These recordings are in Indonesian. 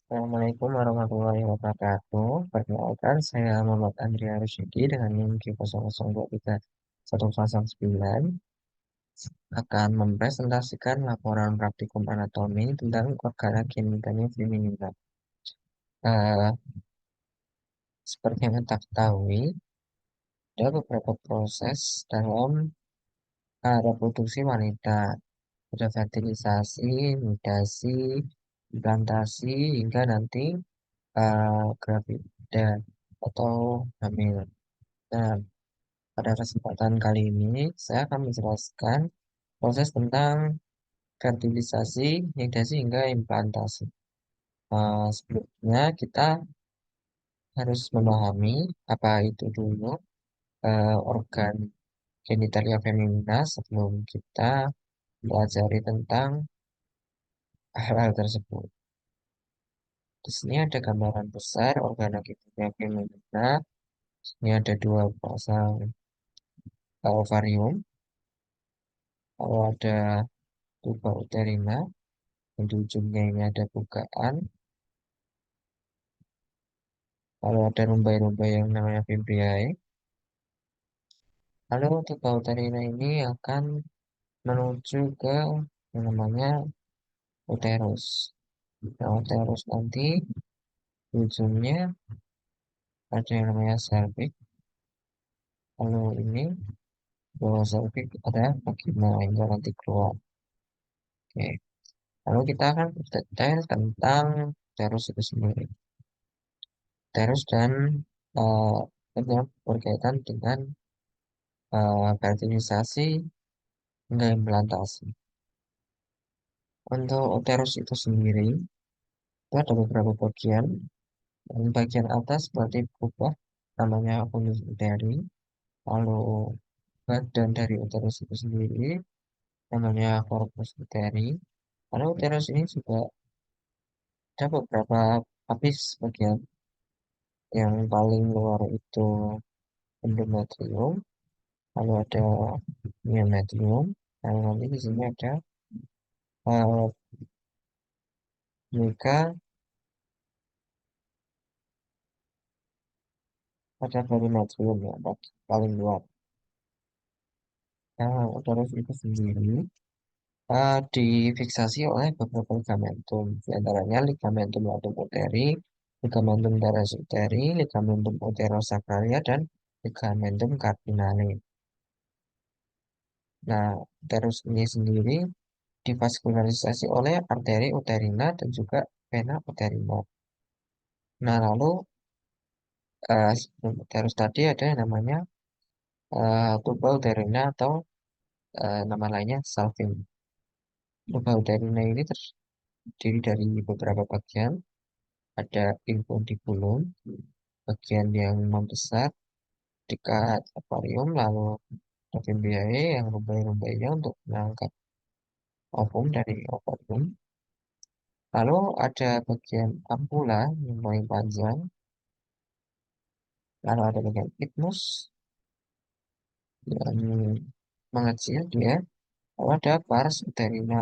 Assalamualaikum warahmatullahi wabarakatuh. Perkenalkan, saya Muhammad Andrea Rusyidi dengan NIM Q00231109 akan mempresentasikan laporan praktikum anatomi tentang organa genitalium feminina. Eh, Seperti yang kita ketahui, ada beberapa proses dalam reproduksi wanita. Ada fertilisasi, nidasi, implantasi, hingga nanti gravida atau hamil. Nah, pada kesempatan kali ini, saya akan menjelaskan proses tentang fertilisasi, nidasi, hingga implantasi. Sebelumnya, kita harus memahami apa itu dulu organ genitalia femina sebelum kita pelajari tentang hal-hal tersebut. Di sini ada gambaran besar organ genitalia femina. Ini ada dua pasang ovarium, lalu ada tuba uterina, dan di ujungnya ini ada bukaan. Lalu ada rumbai-rumbai yang namanya fimbriae. Lalu untuk uterina ini akan menuju ke yang namanya uterus. Nah, uterus nanti di ujungnya ada yang namanya cervix. Lalu ini bawah cervix ada vagina hingga nanti keluar. Oke. Lalu kita akan berdetail tentang uterus itu sendiri. Uterus dan berkaitan dengan fertilisasi hingga implantasi. Untuk uterus itu sendiri, itu ada beberapa bagian. Yang bagian atas berarti kubah, namanya fundus uteri. Lalu badan dari uterus itu sendiri, namanya corpus uteri. Lalu uterus ini juga ada beberapa lapis bagian. Yang paling luar itu endometrium, lalu ada myometrium, lalu nanti di sini ada uh, juga ada perimetrium ya, paling luar. Nah, uterus itu sendiri difiksasi oleh beberapa ligamentum, di antaranya ligamentum latum uteri, ligamentum teres uteri, ligamentum uterosacralia, dan ligamentum cardinale. Nah, uterus ini sendiri divaskularisasi oleh arteri uterina dan juga vena uterina. Nah, lalu sebelum uterus tadi ada yang namanya tuba uterina atau nama lainnya salving. Tuba uterina ini terdiri dari beberapa bagian. Ada infundibulum, bagian yang membesar dekat akuarium, lalu ada fimbriae yang rumbai-rumbainya untuk mengangkat ovum dari akuarium. Lalu ada bagian ampula yang paling panjang, lalu ada bagian isthmus yang mengecil dia, lalu ada pars uterina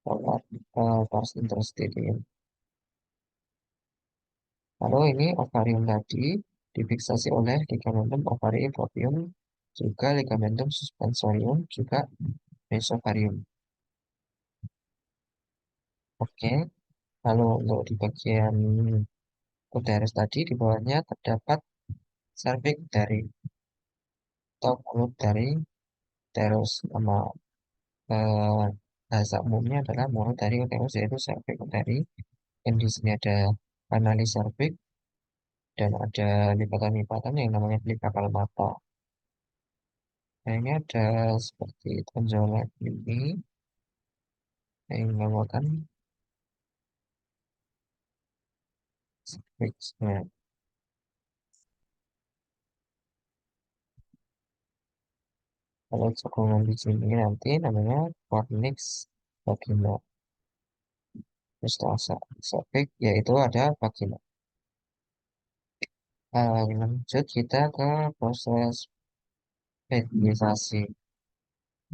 atau pars interstitium. Lalu ini ovarium tadi difiksasi oleh ligamentum ovari proprium, juga ligamentum suspensorium, juga mesovarium. Oke, lalu untuk di bagian uterus tadi di bawahnya terdapat cervix dari atau mulut dari uterus. Nama eh, bahasa umumnya adalah mulut dari uterus yaitu cervix uteri. Dan di sini ada kanalis cervix dan ada lipatan-lipatan yang namanya pelipakal mata. Nah, ini ada seperti tonjolan ini yang dinamakan cervix. Nah, kalau cekungan di sini nanti namanya cornix vagina. Terus setelah cervix yaitu ada vagina. Lanjut kita ke proses fertilisasi.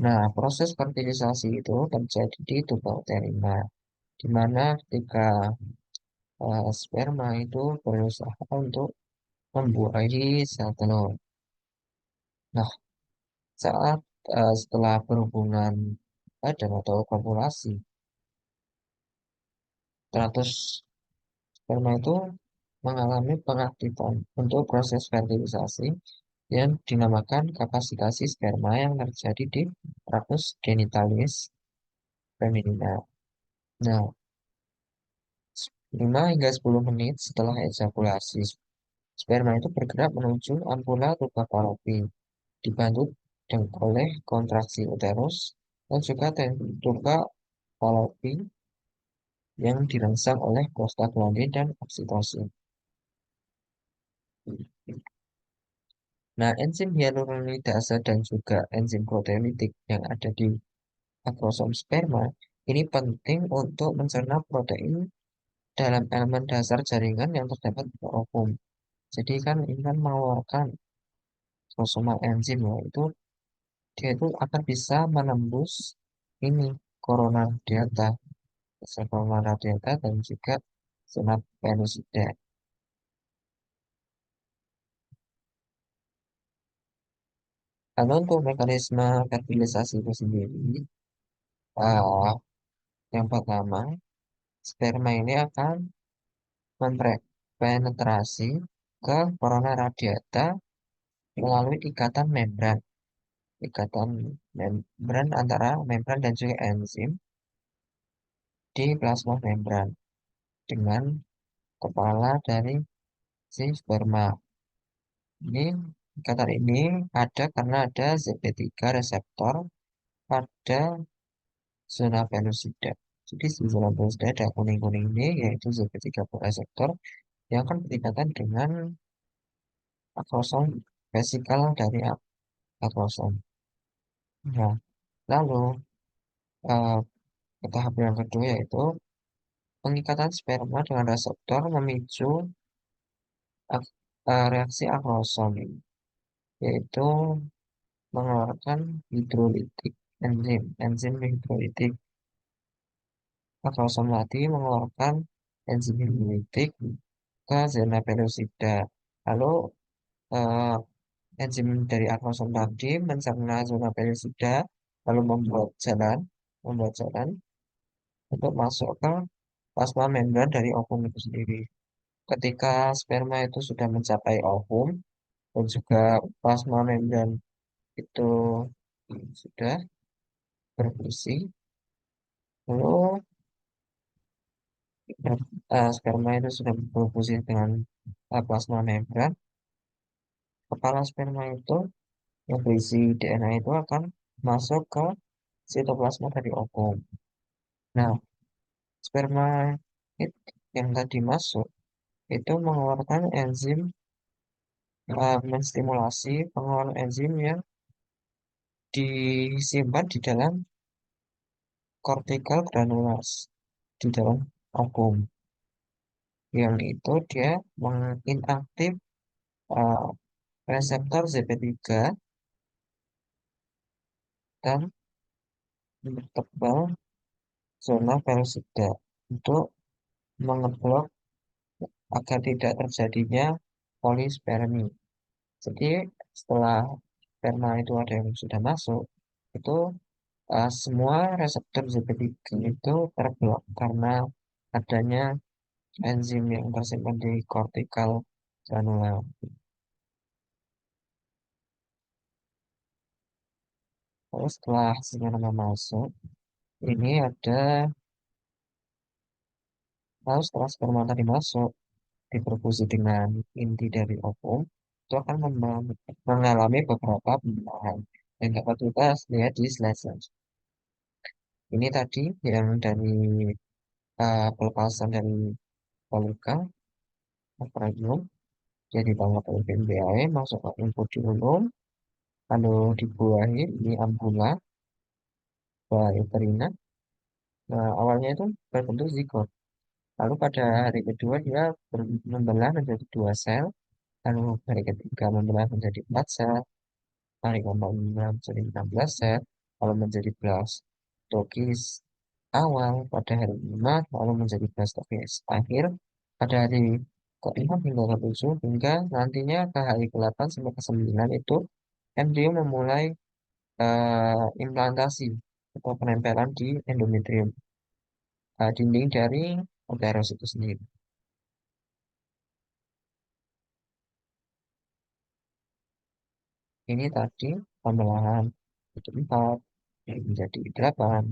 Nah, proses fertilisasi itu terjadi di tuba uterina, di mana ketika Sperma itu berusaha untuk membuahi sel telur. Nah, saat setelah berhubungan badan atau kopulasi, teratus sperma itu mengalami pengaktifan untuk proses fertilisasi yang dinamakan kapasitasi sperma yang terjadi di tractus genitalis feminina. Nah, 5 hingga 10 menit setelah ejakulasi, sperma itu bergerak menuju ampula tuba falopi, dibantu oleh kontraksi uterus dan juga tuba falopi yang dirangsang oleh prostaglandin dan oksitosin. Nah, enzim hyaluronidase dan juga enzim proteolitik yang ada di akrosom sperma ini penting untuk mencerna protein dalam elemen dasar jaringan yang terdapat di ovum. Jadi kan ini kan mengeluarkan akrosomal enzim ya, dia itu akan bisa menembus ini corona delta, sel corona delta dan juga senat pelusida. Lalu untuk mekanisme fertilisasi itu sendiri, ah, yang pertama, sperma ini akan penetrasi ke corona radiata melalui ikatan membran antara membran dan juga enzim di plasma membran dengan kepala dari si sperma. Ini ikatan ini ada karena ada ZP3 reseptor pada zona pelusida. Jadi di zona pelusida ada kuning-kuning ini yaitu ZP3 reseptor yang akan berikatan dengan akrosom vesikal dari akrosom. Nah, lalu eh, ke tahap yang kedua yaitu pengikatan sperma dengan reseptor memicu reaksi akrosom ini, yaitu mengeluarkan hidrolitik enzim hidrolitik. Akrosom tadi mengeluarkan enzim hidrolitik ke zona pelosida. Lalu eh, enzim dari akrosom tadi mencerna zona pelosida, lalu membuat jalan untuk masuk ke plasma membran dari ovum itu sendiri. Ketika sperma itu sudah mencapai ovum dan juga plasma membran itu sudah berfungsi, lalu sperma itu sudah berfungsi dengan plasma membran, kepala sperma itu yang berisi DNA itu akan masuk ke sitoplasma dari ovum. Nah, sperma yang tadi masuk itu mengeluarkan enzim, menstimulasi pengeluaran enzim yang disimpan di dalam cortical granules di dalam ovum. Yang itu dia menginaktif uh, reseptor ZP3 dan mempertebal zona pelosida untuk mengeblok agar tidak terjadinya polispermi. Jadi setelah sperma itu ada yang sudah masuk, itu semua reseptor ZP3 itu terblok karena adanya enzim yang tersimpan di cortical granula. Terus setelah sperma masuk, ini ada lalu setelah sperma tadi masuk diperfusi dengan inti dari ovum, itu akan mengalami beberapa perubahan yang dapat kita lihat di slide selanjutnya. Ini tadi yang dari pelepasan dari folikel radium, jadi banget oleh BMBAE masuk ke input di ulum, lalu dibuahi ini ambula uterina. Nah, awalnya itu berbentuk zigot. Lalu pada hari kedua dia membelah menjadi 2 sel, lalu hari ketiga membelah menjadi 4 sel, hari keempat membelah menjadi 16 sel, lalu menjadi blastokis awal pada hari kelima, lalu menjadi blastokis akhir pada hari ke-6 hingga ke-7 hingga nantinya ke hari ke-8 sampai ke-9 itu embrio memulai implantasi atau penempelan di endometrium, dinding dari uterus itu sendiri. Ini tadi pembelahan itu 4 menjadi 8,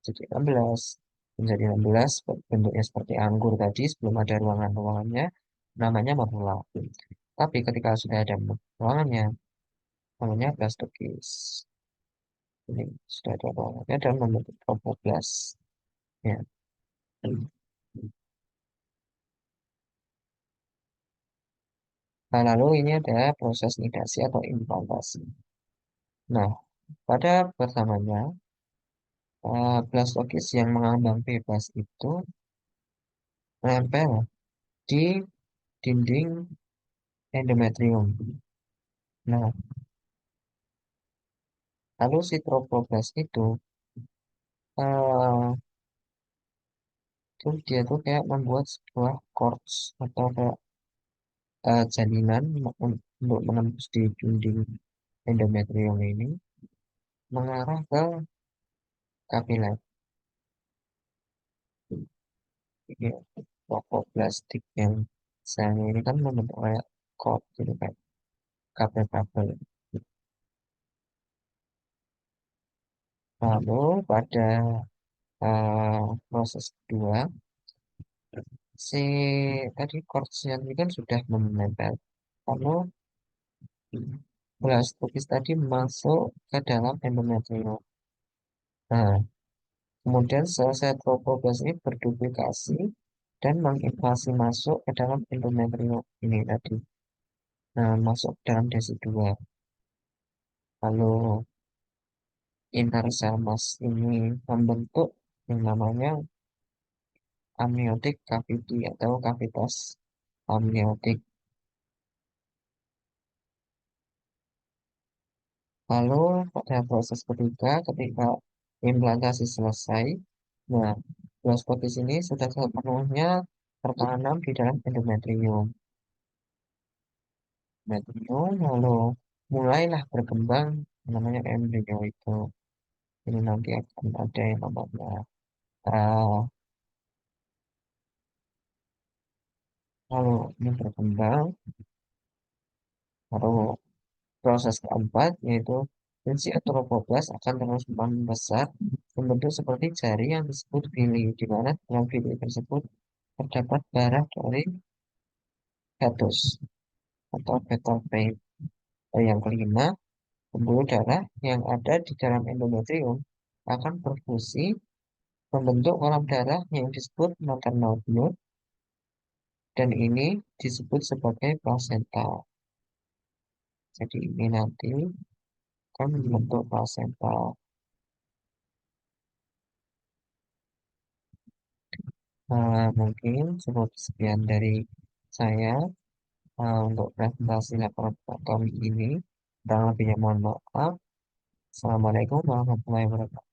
jadi 16, menjadi 16 bentuknya seperti anggur tadi sebelum ada ruangan-ruangannya namanya mapula. Tapi ketika sudah ada ruangannya namanya blastokis. Ini sudah ada ruangannya dan membentuk tropoblas. Ya. Nah, lalu ini ada proses nidasi atau implantasi. Nah, pada pertamanya, blastokis yang mengambang bebas itu menempel di dinding endometrium. Nah, lalu si tropoblas eh, itu dia tuh kayak membuat sebuah cords atau kayak jalinan untuk menembus di dinding endometrium ini mengarah ke kapiler. Ini tropoplastik yang misalnya ini kan membentuk kayak cord gitu kayak kabel-kabel. Lalu pada proses kedua, si tadi cordsnya ini kan sudah menempel. Lalu blastopis tadi masuk ke dalam endometrium. Nah, kemudian sel-sel tropoblas ini berduplikasi dan menginvasi masuk ke dalam endometrium ini tadi. Nah, masuk ke dalam desi 2. Lalu inner cell mass ini membentuk yang namanya amniotic cavity atau kavitas amniotik. Lalu pada proses ketiga, ketika implantasi selesai, nah, blastosis ini sudah sepenuhnya tertanam di dalam endometrium. Endometrium lalu mulailah berkembang namanya embrio itu. Ini nanti akan ada yang namanya uh, lalu ini berkembang, lalu proses keempat yaitu fungsi tropoblas akan terus membesar membentuk seperti jari yang disebut villi, di mana dalam villi tersebut terdapat darah dari fetus atau fetal vein. Dan yang kelima, pembuluh darah yang ada di dalam endometrium akan berfungsi membentuk kolam darah yang disebut maternal fluid dan ini disebut sebagai plasenta. Jadi ini nanti akan membentuk plasenta. Mungkin cukup sekian dari saya untuk presentasi laporan kami ini. Dan lebihnya mohon maaf. Assalamualaikum warahmatullahi wabarakatuh.